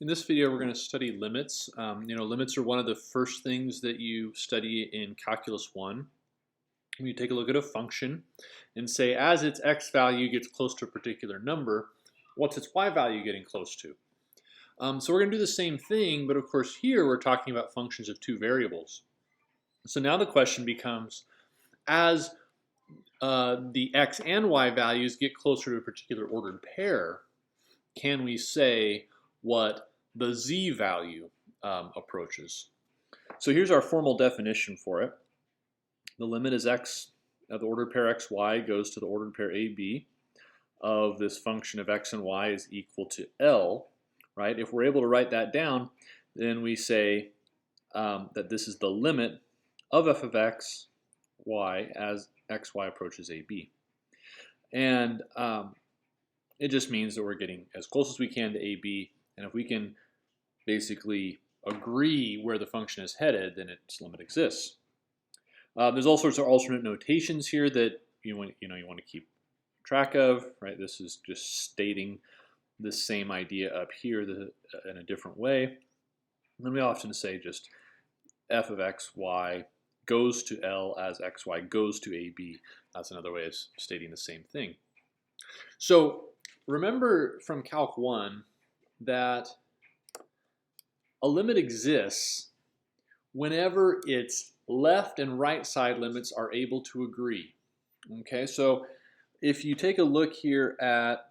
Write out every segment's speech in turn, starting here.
In this video, we're going to study limits. Limits are one of the first things that you study in Calculus 1. When you take a look at a function and say, as its x value gets close to a particular number, what's its y value getting close to? So we're going to do the same thing, but of course here we're talking about functions of two variables. So now the question becomes, as the x and y values get closer to a particular ordered pair, can we say what the z value approaches? So here's our formal definition for it. The limit is x of the ordered pair xy goes to the ordered pair ab of this function of x and y is equal to L, right? If we're able to write that down, then we say that this is the limit of f of x, y as xy approaches ab. And it just means that we're getting as close as we can to ab, and if we can basically agree where the function is headed, then its limit exists. There's all sorts of alternate notations here that you want to keep track of, right? This is just stating the same idea up here in a different way. And then we often say just f of x, y goes to L as xy goes to ab. That's another way of stating the same thing. So remember from Calc 1 that a limit exists whenever its left and right side limits are able to agree. Okay, so if you take a look here at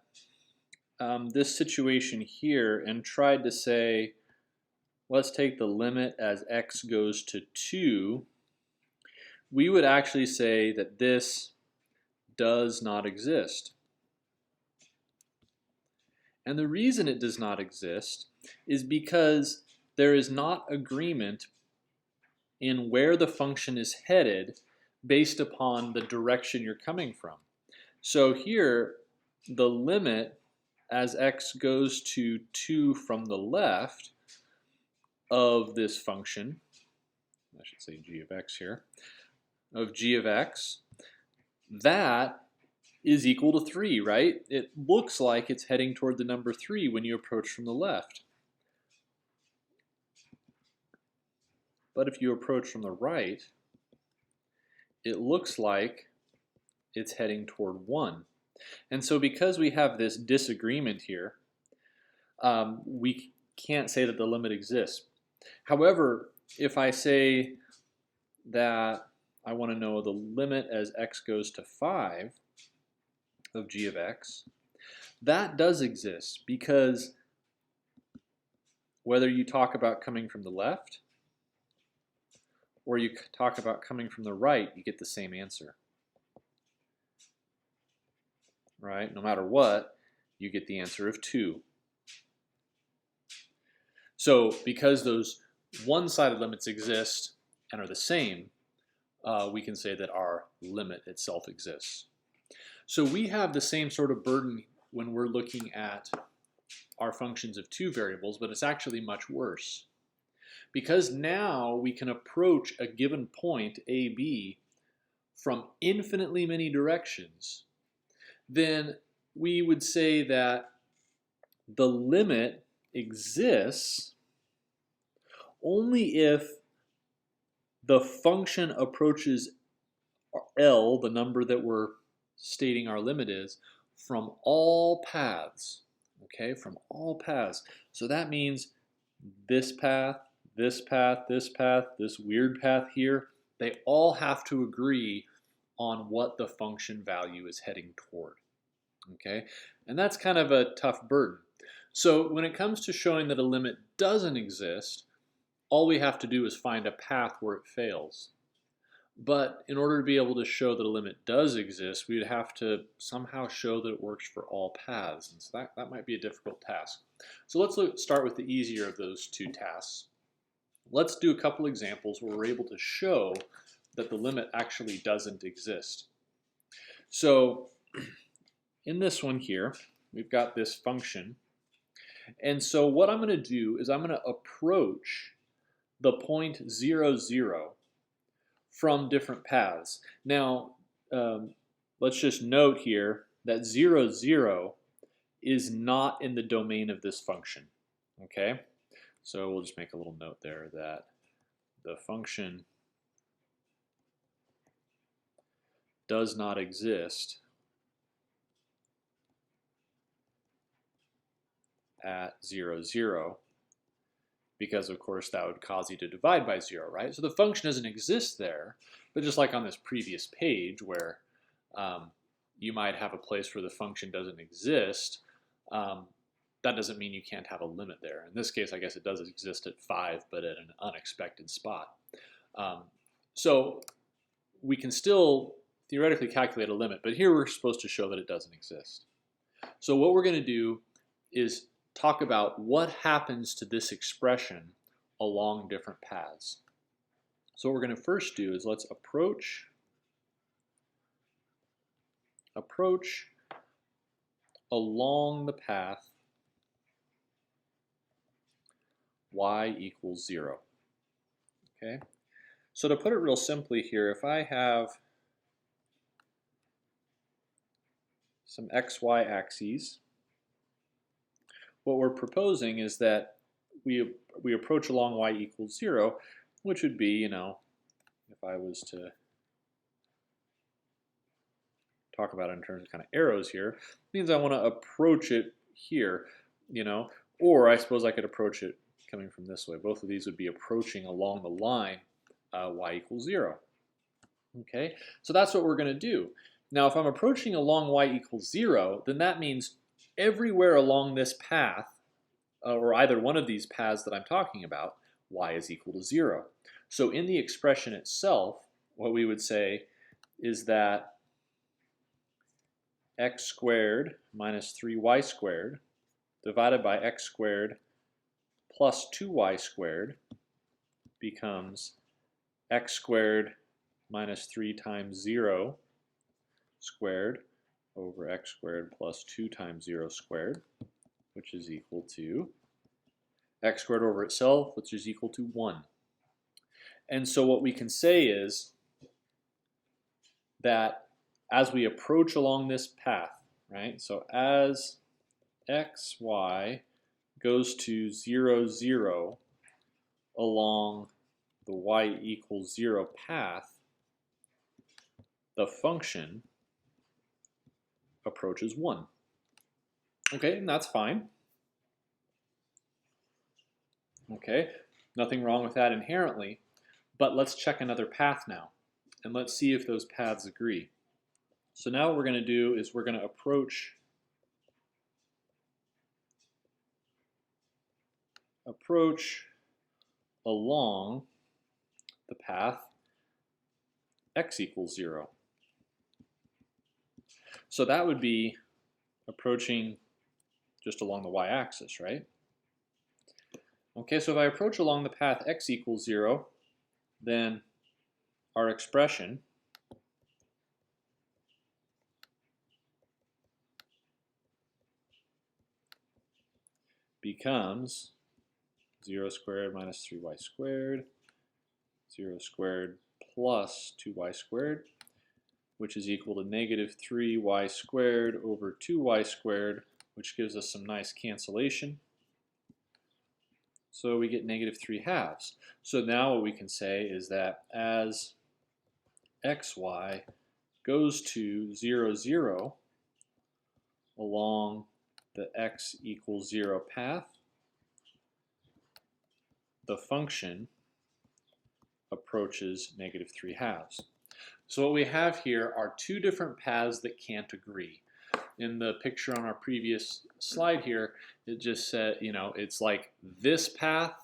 this situation here and tried to say, let's take the limit as x goes to 2, we would actually say that this does not exist. And the reason it does not exist is because there is not agreement in where the function is headed based upon the direction you're coming from. So here, the limit as x goes to 2 from the left of this function, I should say g of x here, of g of x, that is equal to 3, right? It looks like it's heading toward the number 3 when you approach from the left. But if you approach from the right, it looks like it's heading toward 1. And so because we have this disagreement here, we can't say that the limit exists. However, if I say that I want to know the limit as x goes to 5 of g of x, that does exist, because whether you talk about coming from the left or you talk about coming from the right, you get the same answer. Right? No matter what, you get the answer of 2. So because those one-sided limits exist and are the same, we can say that our limit itself exists. So we have the same sort of burden when we're looking at our functions of two variables, but it's actually much worse. Because now we can approach a given point, AB, from infinitely many directions, then we would say that the limit exists only if the function approaches L, the number that we're stating our limit is, from all paths. Okay, from all paths. So that means this path, this path, this path, this weird path here, they all have to agree on what the function value is heading toward. Okay, and that's kind of a tough burden. So when it comes to showing that a limit doesn't exist, all we have to do is find a path where it fails. But in order to be able to show that a limit does exist, we would have to somehow show that it works for all paths. And so that might be a difficult task. So let's start with the easier of those two tasks. Let's do a couple examples where we're able to show that the limit actually doesn't exist. So in this one here, we've got this function. And so what I'm going to do is I'm going to approach the point 0, 0 from different paths. Now, let's just note here that 0, 0 is not in the domain of this function. Okay, so we'll just make a little note there that the function does not exist at 0, 0, because of course that would cause you to divide by 0, right? So the function doesn't exist there, but just like on this previous page where you might have a place where the function doesn't exist, that doesn't mean you can't have a limit there. In this case, I guess it does exist at 5, but at an unexpected spot. So we can still theoretically calculate a limit, but here we're supposed to show that it doesn't exist. So what we're going to do is talk about what happens to this expression along different paths. So what we're going to first do is let's approach along the path y equals 0. Okay? So to put it real simply here, if I have some xy axes, what we're proposing is that we approach along y equals 0, which would be, you know, if I was to talk about it in terms of kind of arrows here, means I want to approach it here, you know, or I suppose I could approach it coming from this way. Both of these would be approaching along the line y equals 0. Okay, so that's what we're going to do. Now, if I'm approaching along y equals 0, then that means everywhere along this path, or either one of these paths that I'm talking about, y is equal to 0. So in the expression itself, what we would say is that x squared minus 3y squared divided by x squared plus 2y squared becomes x squared minus 3 times 0 squared over x squared plus 2 times 0 squared, which is equal to x squared over itself, which is equal to 1. And so what we can say is that as we approach along this path, right? So as x, y goes to 0, 0 along the y equals 0 path, the function approaches 1. Okay, and that's fine. Okay, nothing wrong with that inherently, but let's check another path now, and let's see if those paths agree. So now what we're going to do is we're going to approach along the path x equals 0. So that would be approaching just along the y-axis, right? Okay, so if I approach along the path x equals 0, then our expression becomes 0 squared minus 3y squared, 0 squared plus 2y squared, which is equal to negative 3y squared over 2y squared, which gives us some nice cancellation. So we get negative 3 halves. So now what we can say is that as xy goes to 0, 0 along the x equals 0 path, the function approaches negative 3 halves. So what we have here are two different paths that can't agree. In the picture on our previous slide here, it just said, you know, it's like this path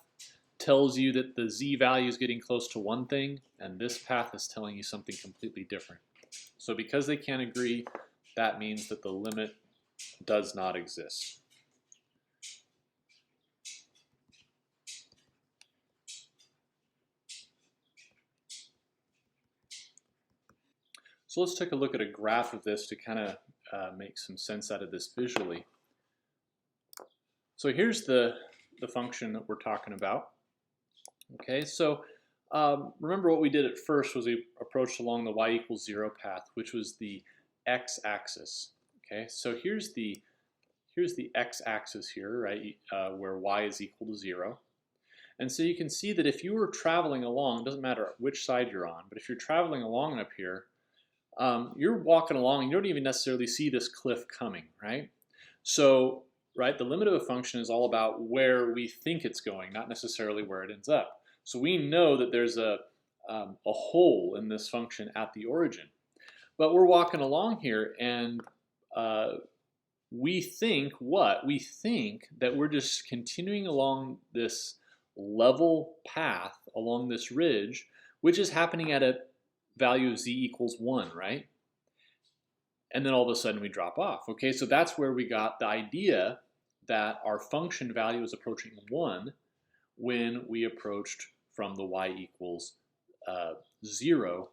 tells you that the z value is getting close to one thing, and this path is telling you something completely different. So because they can't agree, that means that the limit does not exist. So let's take a look at a graph of this to kind of make some sense out of this visually. So here's the function that we're talking about. Okay, so remember what we did at first was we approached along the y equals 0 path, which was the x-axis. Okay, so here's the here's the x-axis here, right, where y is equal to 0. And so you can see that if you were traveling along, it doesn't matter which side you're on, but if you're traveling along up here, you're walking along and you don't even necessarily see this cliff coming, right? So, right, the limit of a function is all about where we think it's going, not necessarily where it ends up. So we know that there's a hole in this function at the origin. But we're walking along here and we think what? We think that we're just continuing along this level path along this ridge, which is happening at a value of z equals 1, right? And then all of a sudden we drop off. Okay, so that's where we got the idea that our function value is approaching 1 when we approached from the y equals 0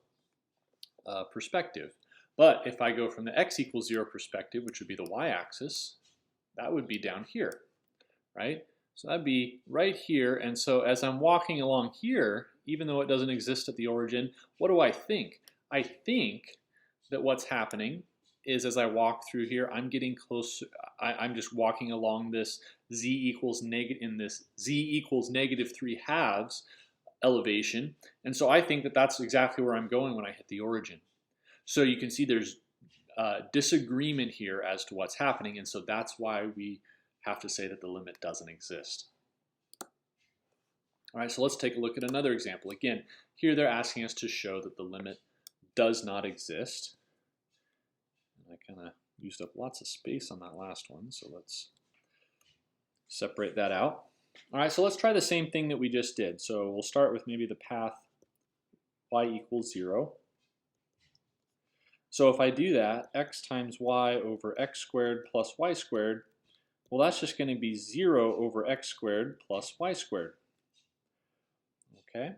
perspective. But if I go from the x equals 0 perspective, which would be the y-axis, that would be down here, right? So that'd be right here. And so as I'm walking along here, even though it doesn't exist at the origin, what do I think? I think that what's happening is as I walk through here, I'm getting close. I'm just walking along this z equals negative 3/2 elevation. And so I think that that's exactly where I'm going when I hit the origin. So you can see there's disagreement here as to what's happening. And so that's why we have to say that the limit doesn't exist. All right, so let's take a look at another example. Again, here they're asking us to show that the limit does not exist. And I kind of used up lots of space on that last one, so let's separate that out. All right, so let's try the same thing that we just did. So we'll start with maybe the path y equals 0. So if I do that, x times y over x squared plus y squared, well, that's just going to be 0 over x squared plus y squared. Okay?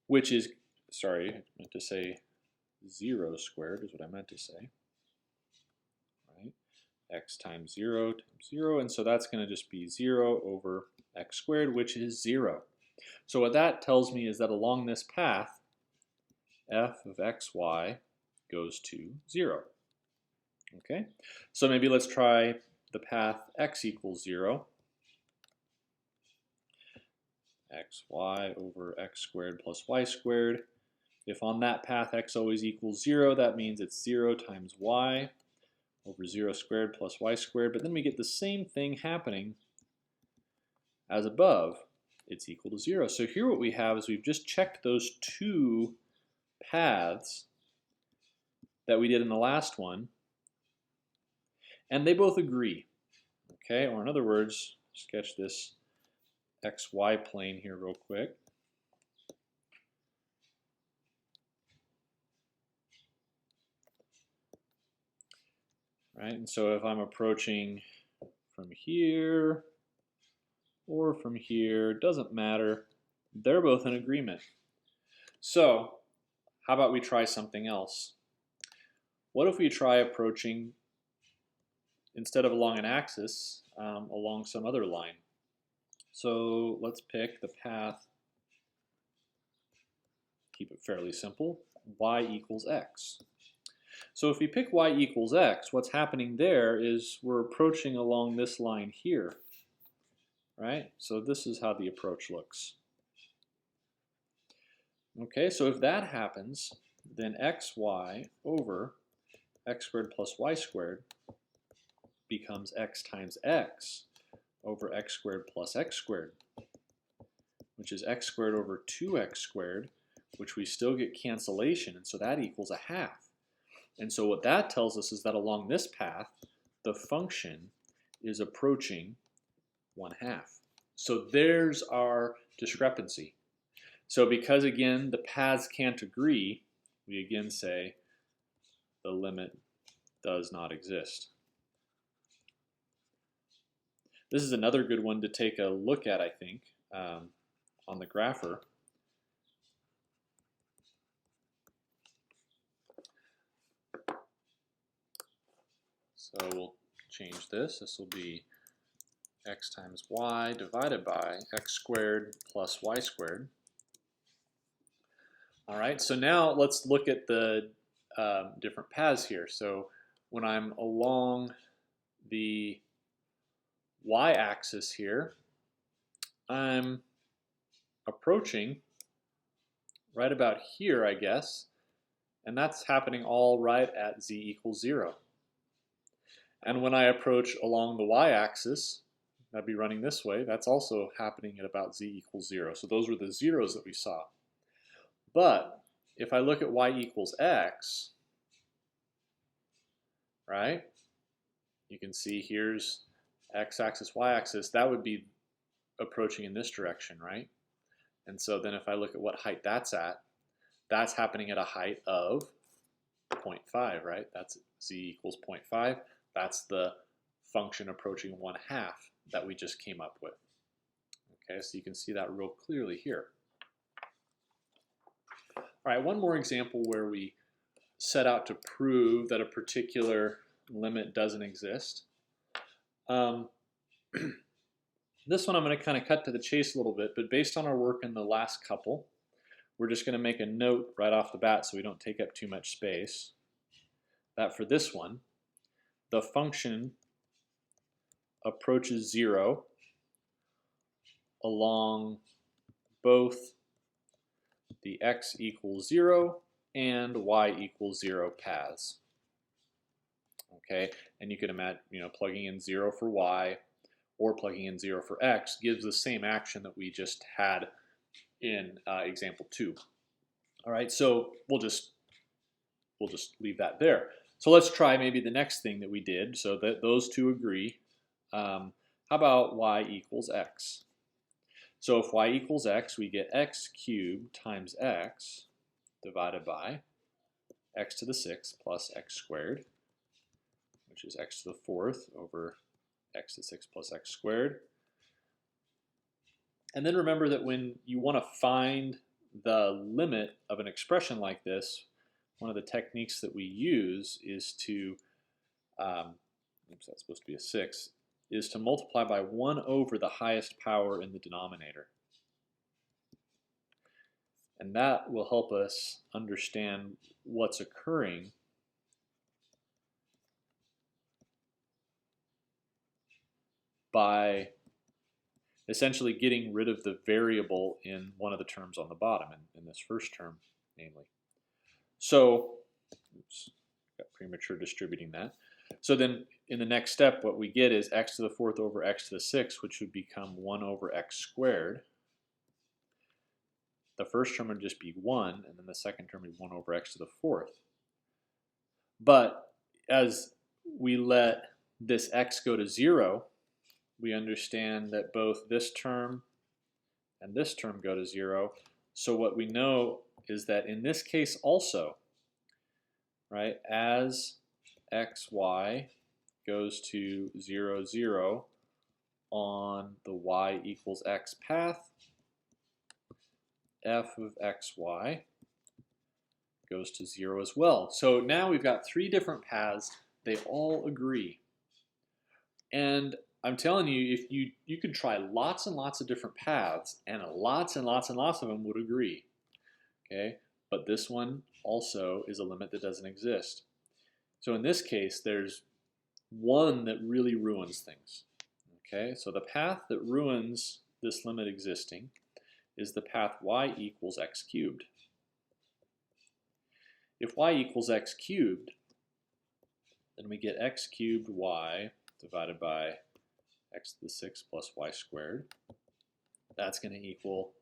Which is, sorry, I meant to say 0 squared is what I meant to say. Right? X times 0 times 0, and so that's going to just be 0 over x squared, which is 0. So what that tells me is that along this path, f of xy goes to 0. Okay? So maybe let's try the path x equals 0. xy over x squared plus y squared. If on that path x always equals 0, that means it's 0 times y over 0 squared plus y squared. But then we get the same thing happening as above. It's equal to 0. So here what we have is we've just checked those two paths that we did in the last one, and they both agree. Okay, or in other words, sketch this xy plane here real quick. Right, and so if I'm approaching from here or from here, doesn't matter, they're both in agreement. So how about we try something else? What if we try approaching, instead of along an axis, along some other line? So let's pick the path, keep it fairly simple, y equals x. So if we pick y equals x, what's happening there is we're approaching along this line here, right? So this is how the approach looks. Okay, so if that happens, then xy over x squared plus y squared becomes x times x over x squared plus x squared, which is x squared over 2x squared, which we still get cancellation, and so that equals a half. And so what that tells us is that along this path, the function is approaching 1/2. So there's our discrepancy. So because, again, the paths can't agree, we again say the limit does not exist. This is another good one to take a look at, I think, on the grapher. So we'll change this. This will be x times y divided by x squared plus y squared. All right, so now let's look at the different paths here. So when I'm along the y-axis here, I'm approaching right about here, I guess, and that's happening all right at z equals 0. And when I approach along the y-axis, I'd be running this way, that's also happening at about z equals 0. So those were the zeros that we saw. But if I look at y equals x, right, you can see here's x-axis, y-axis, that would be approaching in this direction, right? And so then if I look at what height that's at, that's happening at a height of 0.5, right? That's z equals 0.5. That's the function approaching 1/2 that we just came up with. Okay, so you can see that real clearly here. All right, one more example where we set out to prove that a particular limit doesn't exist. This one I'm going to kind of cut to the chase a little bit, but based on our work in the last couple, we're just going to make a note right off the bat so we don't take up too much space, that for this one, the function approaches 0 along both the x equals 0 and y equals 0 paths. Okay, and you can imagine, plugging in 0 for y or plugging in 0 for x gives the same action that we just had in example 2. All right, so we'll just leave that there. So let's try maybe the next thing that we did so that those two agree. How about y equals x? So if y equals x, we get x cubed times x divided by x to the 6th plus x squared, which is x to the 4th over x to the 6th plus x squared. And then remember that when you want to find the limit of an expression like this, one of the techniques that we use is to, oops, that's supposed to be a 6, is to multiply by 1 over the highest power in the denominator. And that will help us understand what's occurring by essentially getting rid of the variable in one of the terms on the bottom, in this first term, namely. So, oops, got premature distributing that. So then in the next step, what we get is x to the 4th over x to the 6th, which would become 1 over x squared. The first term would just be 1, and then the second term would be 1 over x to the 4th. But as we let this x go to 0, we understand that both this term and this term go to 0. So what we know is that in this case also, right, as xy goes to 0, 0 on the y equals x path, f of xy goes to 0 as well. So now we've got 3 different paths. They all agree. And I'm telling you, if you could try lots and lots of different paths, and lots and lots and lots of them would agree. Okay, but this one also is a limit that doesn't exist. So in this case, there's one that really ruins things. Okay, so the path that ruins this limit existing is the path y equals x cubed. If y equals x cubed, then we get x cubed y divided by x to the 6th plus y squared. That's going to equal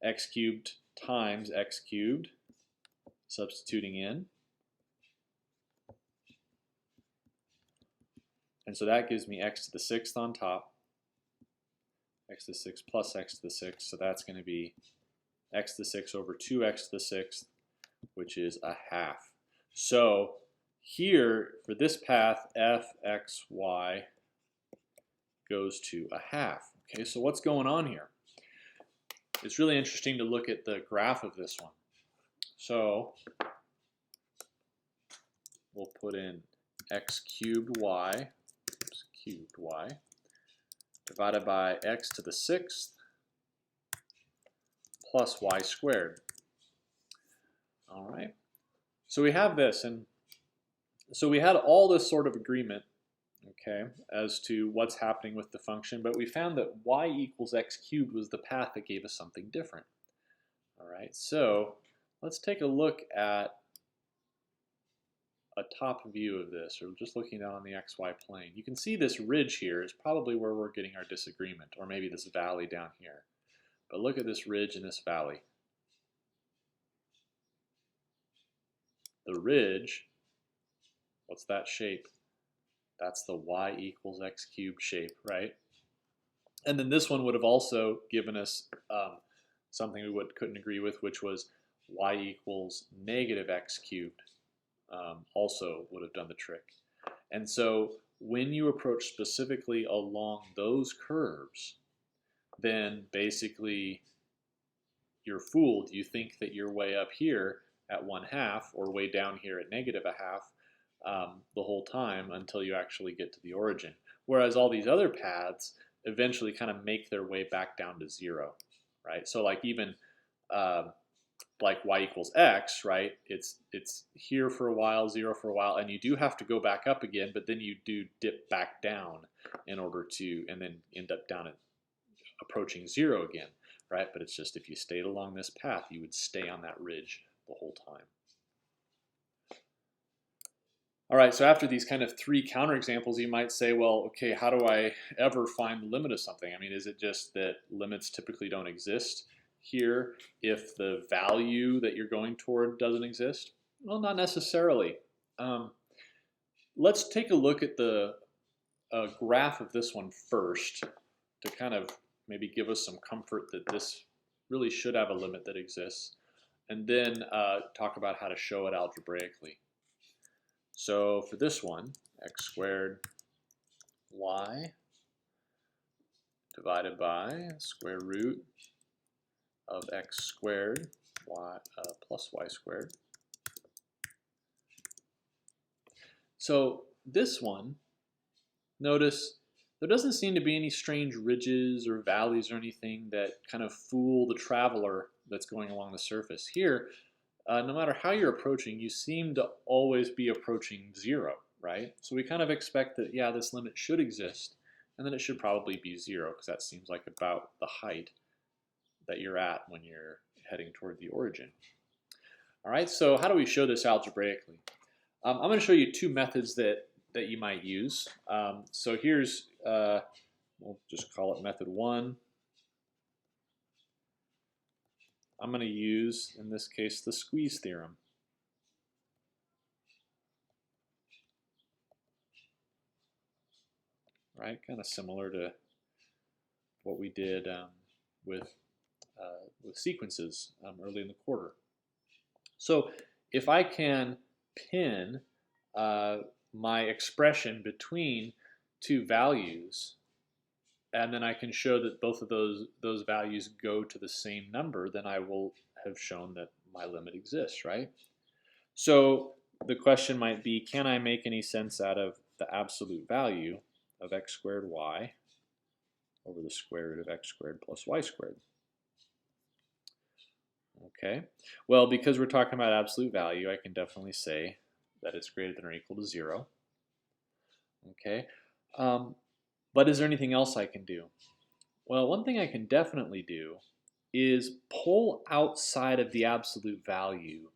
x cubed times x cubed, substituting in. And so that gives me x to the 6th on top, x to the 6th plus x to the 6th. So that's going to be x to the 6th over 2x to the 6th, which is a half. So here, for this path, f, x, y goes to a half. Okay, so what's going on here? It's really interesting to look at the graph of this one. So we'll put in x cubed y, divided by x to the 6th plus y squared. All right, so we have this, and so we had all this sort of agreement, okay, as to what's happening with the function, but we found that y equals x cubed was the path that gave us something different. All right, so let's take a look at a top view of this, or just looking down on the xy plane. You can see this ridge here is probably where we're getting our disagreement, or maybe this valley down here. But look at this ridge and this valley. The ridge, what's that shape? That's the y equals x cubed shape, right? And then this one would have also given us something we couldn't agree with, which was y equals negative x cubed. Also would have done the trick. And so when you approach specifically along those curves, then basically you're fooled. You think that you're way up here at 1/2 or way down here at negative 1/2 the whole time until you actually get to the origin. Whereas all these other paths eventually kind of make their way back down to 0, right? So like even like y equals x, right? It's here for a while, 0 for a while, and you do have to go back up again, but then you do dip back down in order to, and then end up down at approaching 0 again, right? But it's just if you stayed along this path, you would stay on that ridge the whole time. All right, so after these kind of 3 counterexamples, you might say, well, okay, how do I ever find the limit of something? I mean, is it just that limits typically don't exist here if the value that you're going toward doesn't exist? Well, not necessarily. Let's take a look at the graph of this one first to kind of maybe give us some comfort that this really should have a limit that exists, and then talk about how to show it algebraically. So for this one, x squared y divided by square root of x squared y plus y squared. So this one, notice there doesn't seem to be any strange ridges or valleys or anything that kind of fool the traveler that's going along the surface. Here, no matter how you're approaching, you seem to always be approaching 0, right? So we kind of expect that, yeah, this limit should exist, and then it should probably be 0, because that seems like about the height that you're at when you're heading toward the origin. All right, so how do we show this algebraically? I'm going to show you 2 methods that you might use. So here's, we'll just call it method 1. I'm going to use, in this case, the squeeze theorem. Right, kind of similar to what we did with sequences early in the quarter. So if I can pin my expression between 2 values, and then I can show that both of those values go to the same number, then I will have shown that my limit exists, right? So the question might be, can I make any sense out of the absolute value of x squared y over the square root of x squared plus y squared? Okay, well, because we're talking about absolute value, I can definitely say that it's greater than or equal to 0. Okay, but is there anything else I can do? Well, one thing I can definitely do is pull outside of the absolute value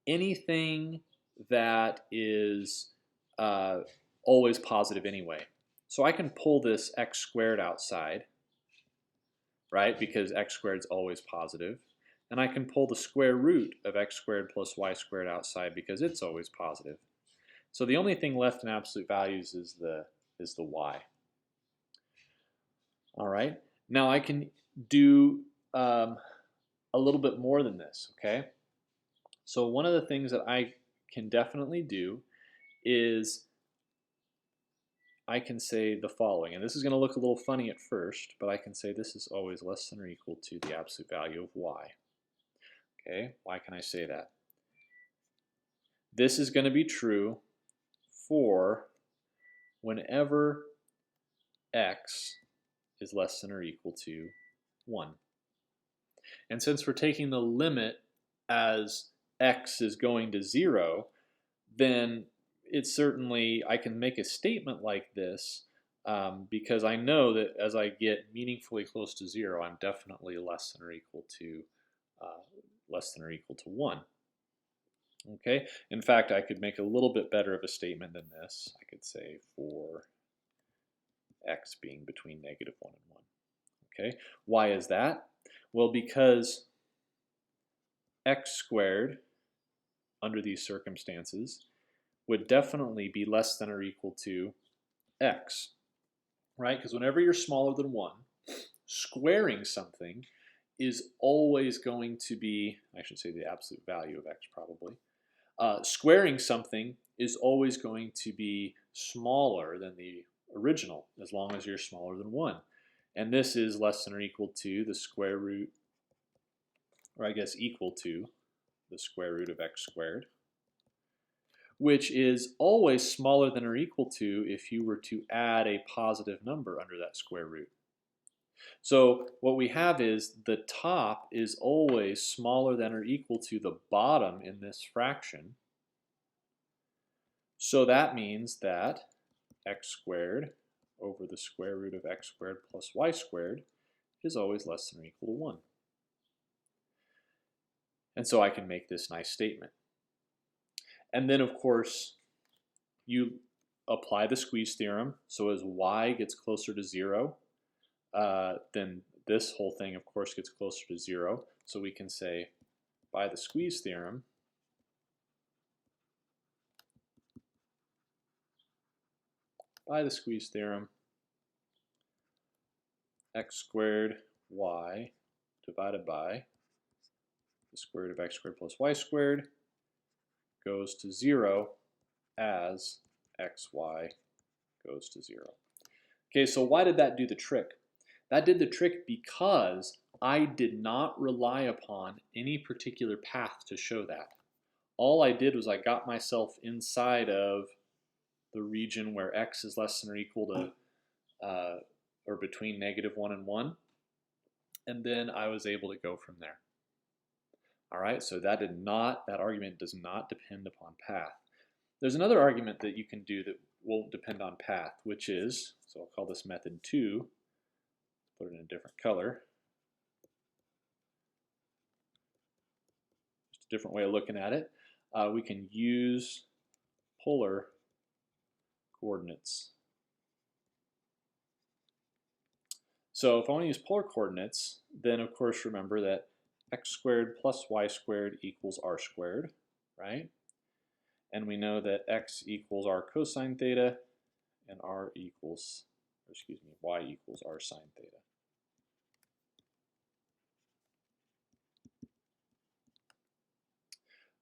anything that is always positive anyway. So I can pull this x squared outside, right, because x squared is always positive. And I can pull the square root of x squared plus y squared outside because it's always positive. So the only thing left in absolute values is the y. All right. Now I can do a little bit more than this, okay? So one of the things that I can definitely do is I can say the following, and this is going to look a little funny at first, but I can say this is always less than or equal to the absolute value of y. Okay, why can I say that? This is going to be true for whenever x is less than or equal to 1. And since we're taking the limit as x is going to 0, then it's certainly, I can make a statement like this because I know that as I get meaningfully close to 0, I'm definitely less than or equal to 1. Okay. In fact, I could make a little bit better of a statement than this. I could say for x being between -1 and 1. Okay. Why is that? Well, because x squared under these circumstances would definitely be less than or equal to x, right? Because whenever you're smaller than 1, squaring something is always going to be, I should say the absolute value of x probably. Squaring something is always going to be smaller than the original as long as you're smaller than 1. And this is less than or equal to the square root, or I guess equal to the square root of x squared, which is always smaller than or equal to if you were to add a positive number under that square root. So what we have is the top is always smaller than or equal to the bottom in this fraction. So that means that x squared over the square root of x squared plus y squared is always less than or equal to 1. And so I can make this nice statement. And then, of course, you apply the squeeze theorem. So as y gets closer to 0, then this whole thing, of course, gets closer to 0. So we can say, by the squeeze theorem, x squared y divided by the square root of x squared plus y squared goes to 0 as xy goes to 0. Okay, so why did that do the trick? That did the trick because I did not rely upon any particular path to show that. All I did was I got myself inside of the region where x is less than or equal to or between -1 and 1, and then I was able to go from there. All right, so that argument does not depend upon path. There's another argument that you can do that won't depend on path, which is, so I'll call this method 2, put it in a different color. Just a different way of looking at it. We can use polar coordinates. So if I want to use polar coordinates, then of course remember that x squared plus y squared equals r squared, right? And we know that x equals r cosine theta and y equals r sine theta.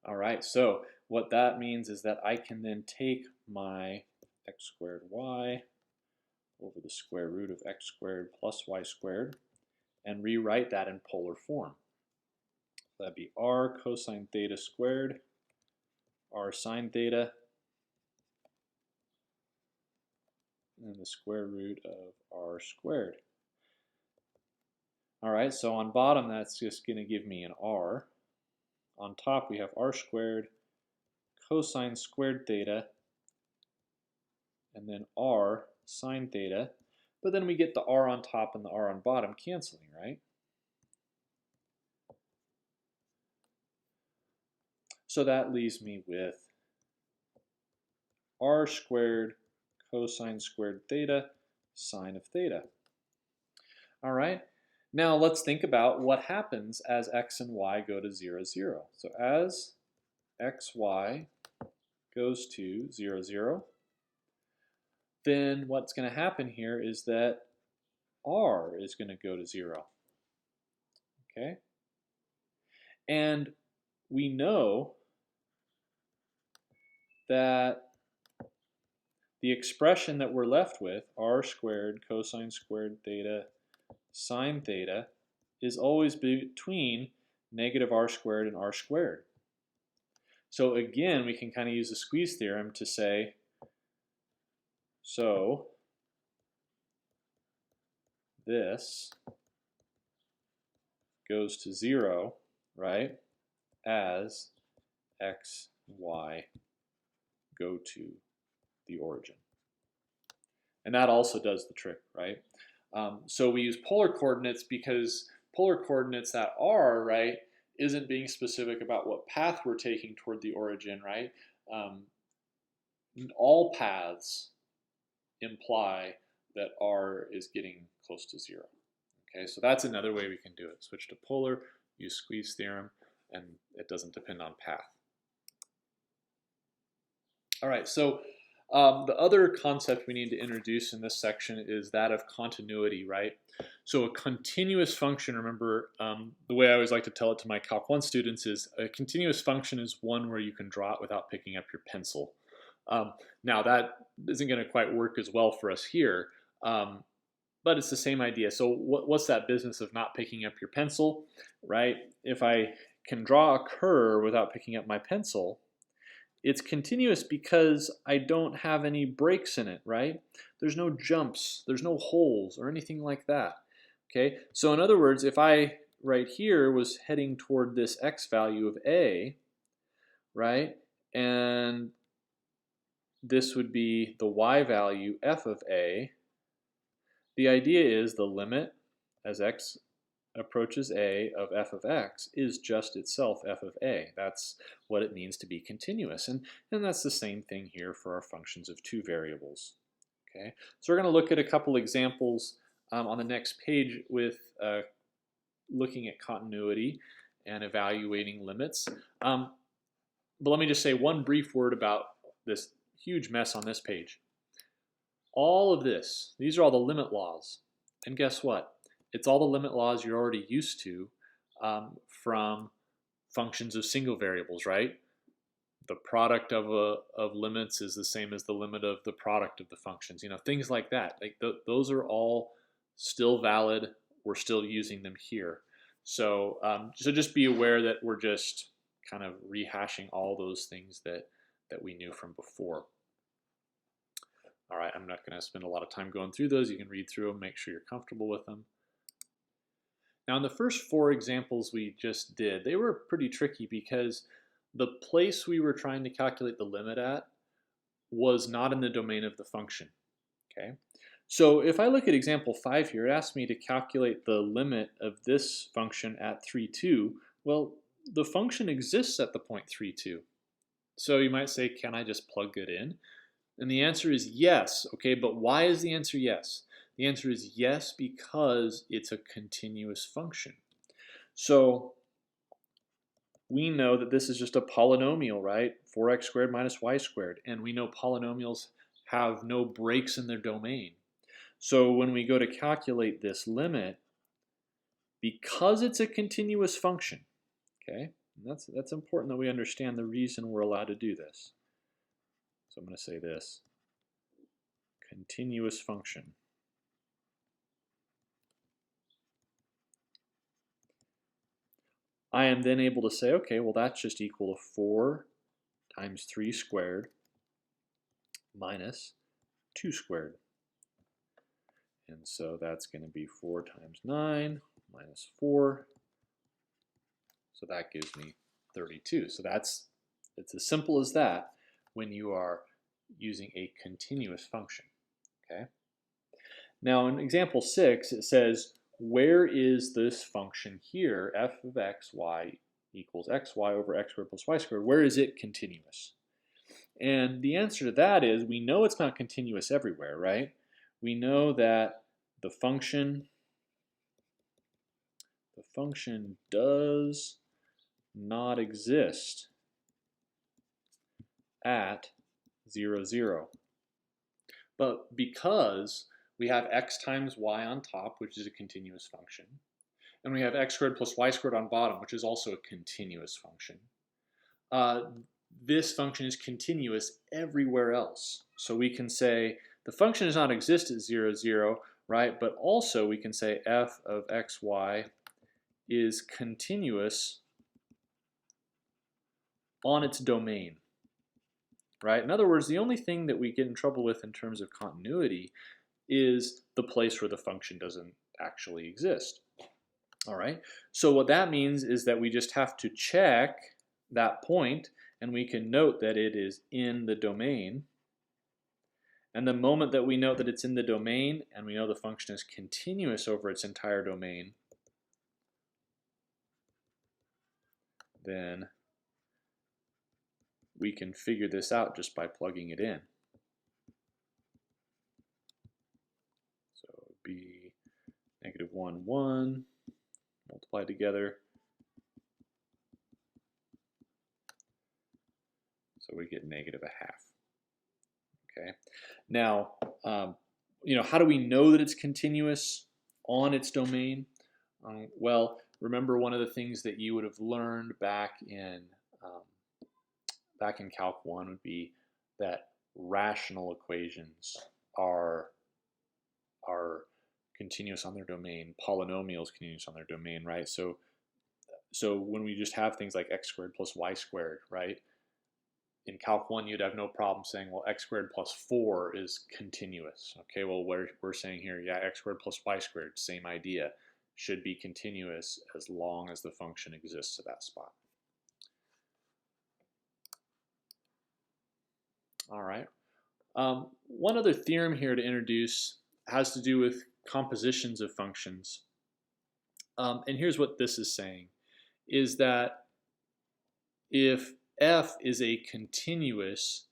All right, so what that means is that I can then take my x squared y over the square root of x squared plus y squared and rewrite that in polar form. That'd be r cosine theta squared, r sine theta, and the square root of r squared. All right, so on bottom, that's just going to give me an r. On top, we have r squared cosine squared theta, and then r sine theta. But then we get the r on top and the r on bottom canceling, right? So that leaves me with r squared cosine squared theta sine of theta. All right, now let's think about what happens as x and y go to 0, 0. So as xy goes to 0, 0, then what's going to happen here is that r is going to go to 0. Okay? And we know that the expression that we're left with, r squared cosine squared theta sine theta, is always between -r squared and r squared. So again, we can kind of use the squeeze theorem to say, so this goes to 0, right, as x, y go to the origin. And that also does the trick, right? So we use polar coordinates because polar coordinates that are, right, isn't being specific about what path we're taking toward the origin, right? All paths imply that r is getting close to 0. Okay, so that's another way we can do it. Switch to polar, use squeeze theorem, and it doesn't depend on path. All right, so the other concept we need to introduce in this section is that of continuity, right? So a continuous function, remember, the way I always like to tell it to my Calc 1 students is a continuous function is one where you can draw it without picking up your pencil. Now that isn't going to quite work as well for us here, but it's the same idea. So what's that business of not picking up your pencil, right? If I can draw a curve without picking up my pencil, it's continuous because I don't have any breaks in it, right? There's no jumps, there's no holes or anything like that. Okay, so in other words, if I right here was heading toward this x value of a, right, and this would be the y value f of a, the idea is the limit as x approaches a of f of x is just itself f of a. That's what it means to be continuous. And that's the same thing here for our functions of two variables. Okay, so we're going to look at a couple examples on the next page with looking at continuity and evaluating limits. But let me just say one brief word about this huge mess on this page. All of this, these are all the limit laws. And guess what? It's all the limit laws you're already used to from functions of single variables, right? The product of limits is the same as the limit of the product of the functions. You know, things like that. Like those are all still valid. We're still using them here. So, so just be aware that we're just kind of rehashing all those things that we knew from before. All right, I'm not going to spend a lot of time going through those. You can read through them, make sure you're comfortable with them. Now, in the first 4 examples we just did, they were pretty tricky because the place we were trying to calculate the limit at was not in the domain of the function. Okay, so if I look at example 5 here, it asks me to calculate the limit of this function at 3, 2. Well, the function exists at the point 3, 2. So you might say, can I just plug it in? And the answer is yes. Okay, but why is the answer yes? The answer is yes because it's a continuous function. So we know that this is just a polynomial, right? 4x squared minus y squared. And we know polynomials have no breaks in their domain. So when we go to calculate this limit, because it's a continuous function, okay, and that's important that we understand the reason we're allowed to do this. So I'm going to say this, continuous function. I am then able to say, okay, well that's just equal to 4 times 3 squared minus 2 squared. And so that's going to be 4 times 9 minus 4. So that gives me 32. So it's as simple as that when you are using a continuous function. Okay. Now in example 6, it says, where is this function here, f of x, y equals xy over x squared plus y squared, where is it continuous? And the answer to that is, we know it's not continuous everywhere, right? We know that the function does not exist at 0, 0. But because we have x times y on top, which is a continuous function, and we have x squared plus y squared on bottom, which is also a continuous function, this function is continuous everywhere else. So we can say the function does not exist at 0, 0, right? But also we can say f of xy is continuous on its domain, right? In other words, the only thing that we get in trouble with in terms of continuity is the place where the function doesn't actually exist. All right, so what that means is that we just have to check that point and we can note that it is in the domain. And the moment that we know that it's in the domain and we know the function is continuous over its entire domain, then we can figure this out just by plugging it in. So it would be -1, 1, multiplied together. So we get -1/2. Okay. Now, how do we know that it's continuous on its domain? Well, remember one of the things that you would have learned back in Calc 1 would be that rational equations are continuous on their domain, polynomials continuous on their domain, right? So when we just have things like x squared plus y squared, right? In Calc 1, you'd have no problem saying, well, x squared plus 4 is continuous. Okay, well, we're saying here, yeah, x squared plus y squared, same idea, should be continuous as long as the function exists at that spot. All right. One other theorem here to introduce has to do with compositions of functions. And here's what this is saying, is that if f is a continuous,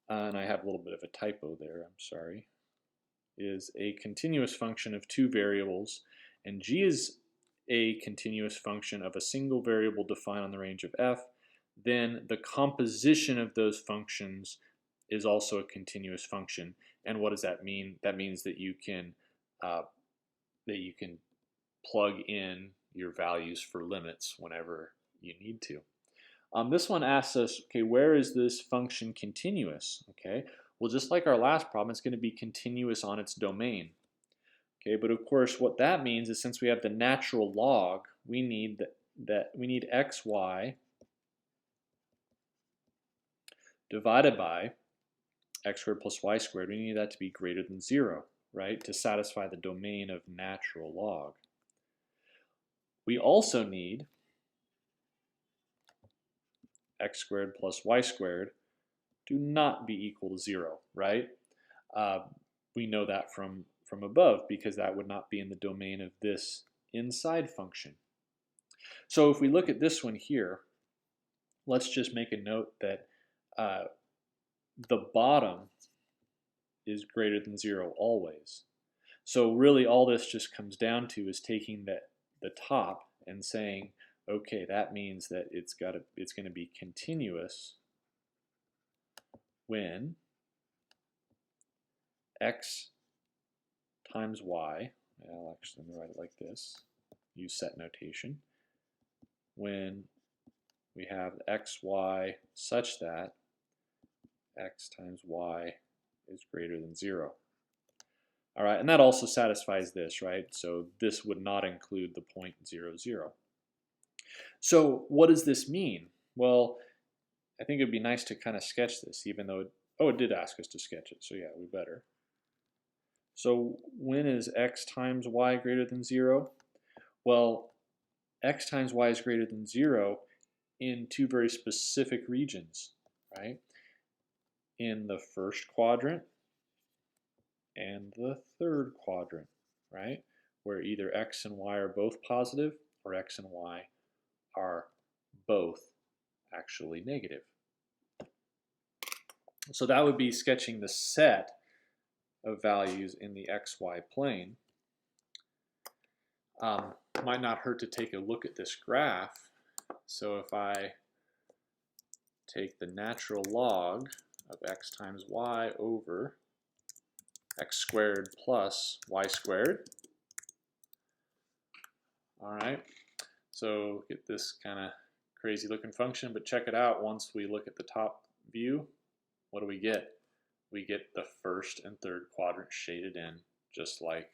and I have a little bit of a typo there, I'm sorry, is a continuous function of two variables, and g is a continuous function of a single variable defined on the range of f, then the composition of those functions is also a continuous function. And what does that mean? That means that you can plug in your values for limits whenever you need to. This one asks us, okay, where is this function continuous? Okay, well, just like our last problem, it's going to be continuous on its domain. Okay, but of course, what that means is since we have the natural log, we need we need xy divided by x squared plus y squared. We need that to be greater than 0, right, to satisfy the domain of natural log. We also need x squared plus y squared to not be equal to 0, right? We know that from above because that would not be in the domain of this inside function. So if we look at this one here, let's just make a note that the bottom is greater than 0 always. So really all this just comes down to is taking the top and saying, okay, that means that it's going to be continuous when x times y, I'll actually let me write it like this, use set notation, when we have xy such that x times y is greater than 0. All right, and that also satisfies this, right? So this would not include the point 0, 0. So what does this mean? Well, I think it would be nice to kind of sketch this, even though, it did ask us to sketch it, so yeah, we better. So when is x times y greater than 0? Well, x times y is greater than 0 in two very specific regions, right? In the first quadrant and the third quadrant, right? Where either x and y are both positive or x and y are both actually negative. So that would be sketching the set of values in the xy plane. Might not hurt to take a look at this graph. So if I take the natural log of x times y over x squared plus y squared, all right, so get this kind of crazy looking function, but check it out. Once we look at the top view, what do we get? We get the first and third quadrant shaded in, just like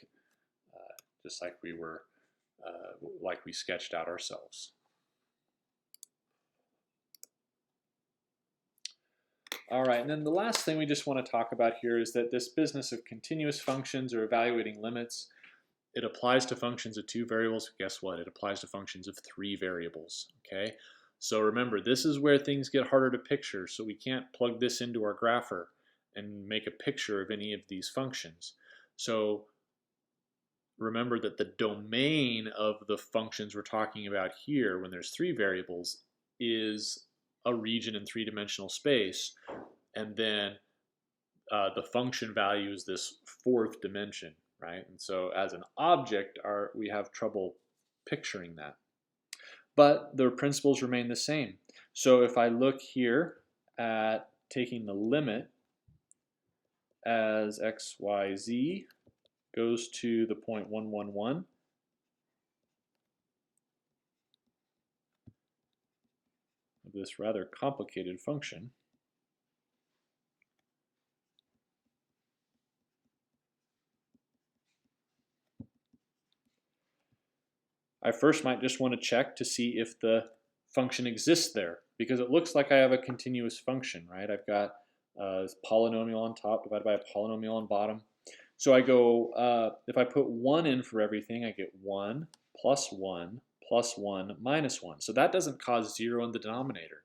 we were, like we sketched out ourselves. All right, and then the last thing we just want to talk about here is that this business of continuous functions or evaluating limits, it applies to functions of two variables. Guess what? It applies to functions of three variables, okay? So remember, this is where things get harder to picture, so we can't plug this into our grapher and make a picture of any of these functions. So remember that the domain of the functions we're talking about here, when there's 3 variables, is a region in 3-dimensional space, and then the function value is this 4th dimension, right? And so as an object, we have trouble picturing that. But the principles remain the same. So if I look here at taking the limit as x, y, z goes to the point 1, 1, 1, of this rather complicated function, I first might just want to check to see if the function exists there, because it looks like I have a continuous function, right? I've got this polynomial on top divided by a polynomial on bottom. So I go, if I put 1 in for everything, I get 1 plus 1 plus 1 minus 1. So that doesn't cause 0 in the denominator.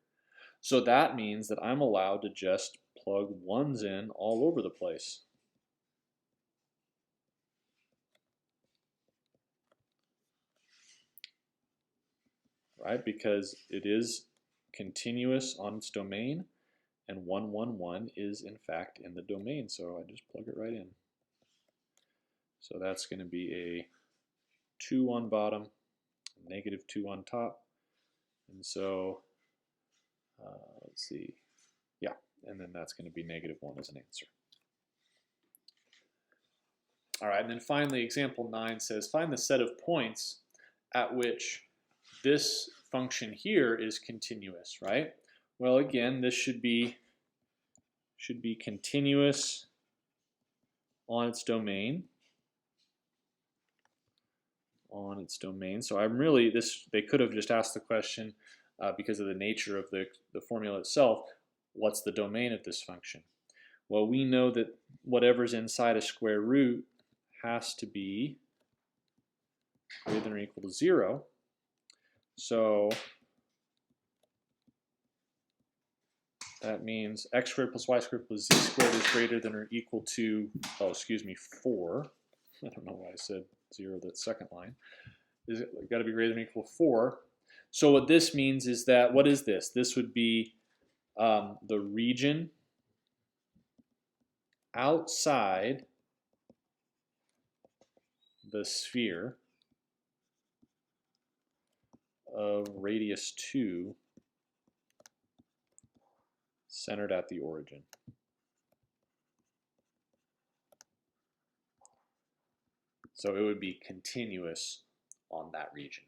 So that means that I'm allowed to just plug 1s in all over the place. Right? Because it is continuous on its domain, and 1, 1, 1 is in fact in the domain, so I just plug it right in. So that's going to be a 2 on bottom, negative 2 on top, and so let's see, yeah, and then that's going to be negative 1 as an answer. All right, and then finally example 9 says find the set of points at which this function here is continuous, right? Well, again, this should be continuous on its domain. So I'm really, they could have just asked the question because of the nature of the formula itself, what's the domain of this function? Well, we know that whatever's inside a square root has to be greater than or equal to 0. So that means x squared plus y squared plus z squared is greater than or equal to, 4. I don't know why I said 0, that second line. Is it got to be greater than or equal to 4. So what this means is that, what is this? This would be the region outside the sphere of radius 2 centered at the origin. So it would be continuous on that region.